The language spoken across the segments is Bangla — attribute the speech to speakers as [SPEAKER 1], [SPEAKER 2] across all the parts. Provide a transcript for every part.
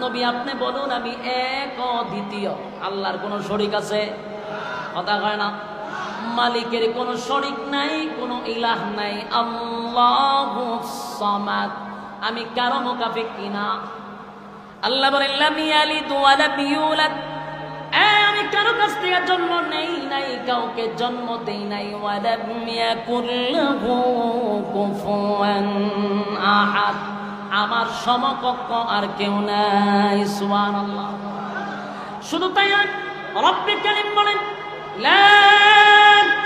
[SPEAKER 1] নবী আপনি বলুন আমি এক অদ্বিতীয়, আল্লাহর কোনো শরীক আছে? কথা কয় না। মালিকের কোনো শরীক নাই, কোনো ইলাহ নাই। আল্লাহুস সামাদ, আমি কারো মুকাফিক কিনা। আল্লাহ বলেন লাম ইয়ালিদ ওয়া লাম ইউলাদ, আমি কারো কাছ থেকে জন্ম নেই নাই, কাউকে জন্ম দেই নাই। ওয়া লাম ইয়াকুল লাহু কুফুয়ান আহাদ, আমার সমকক্ষ আর কেউ নাই। সুবহানাল্লাহ। শুধু তাই নয়, রব্বুল কারীম বলেন লা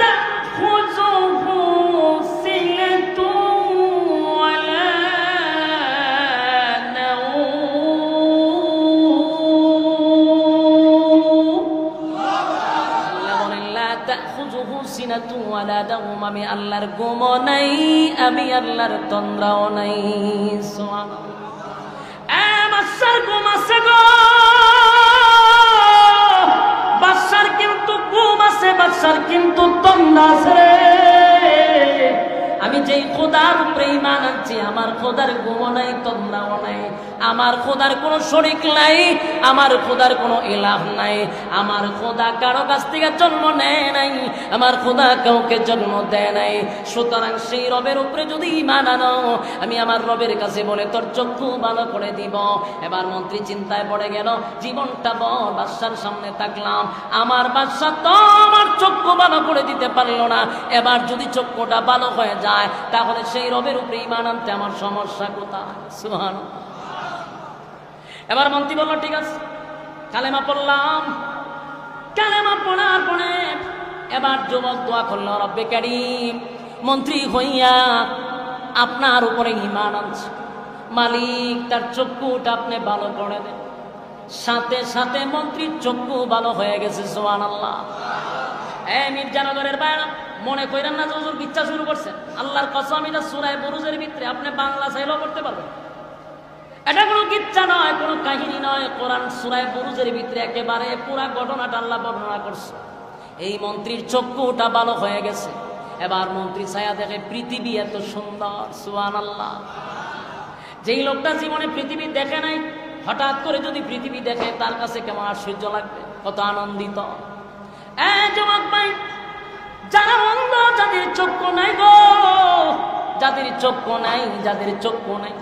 [SPEAKER 1] তাখুযুহু সিনাতুন ওয়ালা নাওম, আমি আল্লাহর ঘুমও নাই, আমি আল্লাহর তন্দ্রাও নাই। বাদশার ঘুম আছে গো, বাদশার কিন্তু ঘুম আছে, বাদশার কিন্তু তন্দ্রা আছে। আমি যেই খোদার উপরে ঈমান আনছি, আমার খোদার ঘুমও নাই, তন্দ্রাও নাই। আমার খোদার কোনো শরীক নাই, আমার খোদার কোনো ইলাহ নাই। আমার খোদা কারো কাছ থেকে জন্ম নেয় নাই, আমার খোদা কাউকে জন্ম দেয় নাই। সুতরাং সেই রবের উপরে যদি ঈমান আনো, আমি আমার রবের কাছে বলে তোর চক্ষু ভালো করে দিব। এবার মন্ত্রী চিন্তায় পড়ে গেল, জীবনটা বড় বাদশার সামনে থাকলাম, আমার বাদশা তো আমার চক্ষু ভালো করে দিতে পারলো না। এবার যদি চক্ষুটা ভালো হয়ে যায়, তাহলে সেই রবের উপরে ঈমান আনতে আমার সমস্যা কোথায়? সুবহানাল্লাহ। এবার মন্ত্রী বলল ঠিক আছে, কালেমা পড়লাম। কালেমা পড়ার পরে এবার যুবক দোয়া করল, রব্বে কারীম, মন্ত্রী হইয়া আপনার উপরে ঈমান আনছে, মালিক তার চক্ষুটা আপনি ভালো করে দেন। সাথে সাথে মন্ত্রীর চক্ষু ভালো হয়ে গেছে। সুবহানাল্লাহ। মির্জানগরের বাইরে মনে করেন না যে হুজুর বিচ্ছা শুরু করছেন। আল্লাহর কসম, এটা সূরা বুরুজের ভিতরে আপনি বাংলা চাইলেও পড়তে পারবেন। এটা কোনো কিচ্ছা নয়, কোনো কাহিনী নয়। কোরআন সূরা বুরুজের ভিতরে একেবারে পুরা ঘটনাটা আল্লাহ বর্ণনা করছে। এই মন্ত্রীর চক্ষুটা ভালো হয়ে গেছে। এবার মন্ত্রী ছায়া দেখে পৃথিবী এত সুন্দর। সুবহানাল্লাহ। যেই লোকটা জীবনে পৃথিবী দেখে নাই, হঠাৎ করে যদি পৃথিবী দেখে, তার কাছে কেমন আশ্চর্য লাগবে, কত আনন্দিত। যুবক ভাই, যারা অন্ধ, যাদের চক্ষু নাই গো, যাদের চক্ষু নাই, যাদের চক্ষু নাই,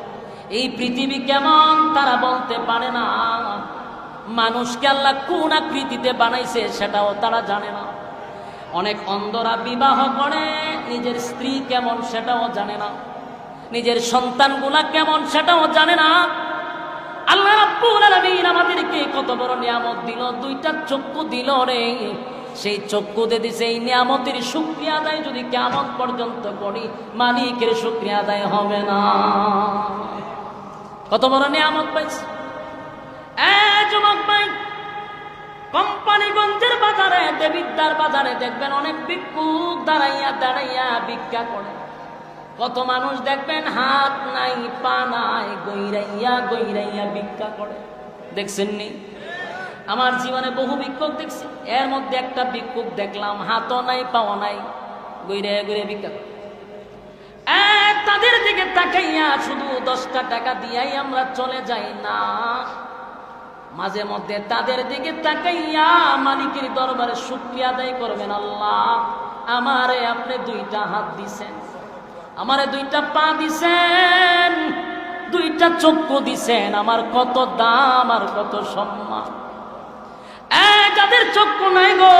[SPEAKER 1] এই পৃথিবী কেমন তারা বলতে পারে না। মানুষকে আল্লাহ কোন আকৃতিতে বানাইছে সেটাও তারা জানে না। অনেক অন্ধরা বিবাহ করে, নিজের স্ত্রী কেমন সেটাও জানে না, নিজের সন্তানগুলা কেমন সেটাও জানে না। আল্লাহ রাব্বুল আলামিন আমাদেরকে কত বড় নিয়ামত দিল, দুইটা চক্ষু দিল রে। সেই চক্ষু দিয়ে দিছে, এই নিয়ামতের শুকরিয়া আদায় যদি কিয়ামত পর্যন্ত করি, মালিকের শুকরিয়া আদায় হবে না। কত বড় নিয়ামত পাইছে। যুবক ভাই, কোম্পানিগঞ্জের বাজারে, দেবিদ্যার বাজারে দেখবেন অনেক ভিক্ষুক দাঁড়াইয়া দাঁড়াইয়া ভিক্ষা করে। কত মানুষ দেখবেন হাত নাই, পা নাই, গইরাইয়া গইরাইয়া ভিক্ষা করে। দেখছেন নি? আমার জীবনে বহু ভিক্ষুক দেখছি, এর মধ্যে একটা ভিক্ষুক দেখলাম হাতও নাই, পাও নাই, গইরাইয়া গইরাইয়া ভিক্ষা করে। তাদের দিকে তাকাইয়া শুধু 10টা টাকা দিয়াই আমরা চলে যাই না, মাঝে মধ্যে তাদের দিকে তাকাইয়া মালিকের দরবারে শুকরিয়া আদায় করবেন। আল্লাহ, আমারে আপনি 2টা হাত দিছেন, আমারে 2টা পা দিছেন, 2টা চক্ষু দিছেন, আমার কত দাম আর কত সম্মান। যাদের চক্ষু নাই গো,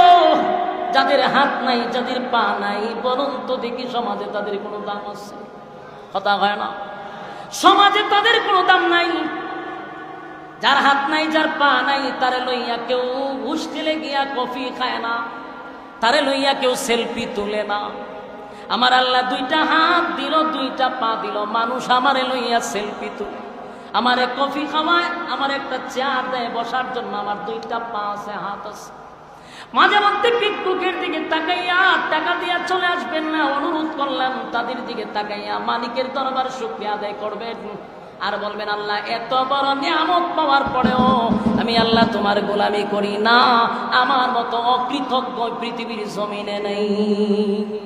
[SPEAKER 1] যাদের হাত নাই, যাদের পা নাই, বলুন তো দেখি সমাজে তাদের কোনো দাম আছে? কথা হয় না। সমাজে তাদের কোনো দাম নাই। যার হাত নাই, যার পা নাই, তারে লইয়া কেউ হোস্টেলে গিয়া কফি খায় না, তারে লইয়া কেউ সেলফি তুলে না। আমার আল্লাহ 2টা হাত দিল, 2টা পা দিল, মানুষ আমারে লইয়া সেলফি তুলে, আমারে কফি খাওয়ায়, আমার একটা চেয়ার দেয় বসার জন্য, আমার 2টা পা আছে, হাত আছে। মাঝে মধ্যে ভিক্ষুকের দিকে তাকাইয়া টাকা দিয়া চলে আসবেন না, অনুরোধ করলাম তাদের দিকে তাকাইয়া মালিকের দরবার শুকরিয়া আদায় করবেন আর বলবেন, আল্লাহ এত বড় নিয়ামত পাওয়ার পরেও আমি আল্লাহ তোমার গোলামি করি না, আমার মতো অকৃতজ্ঞ পৃথিবীর জমিনে নেই।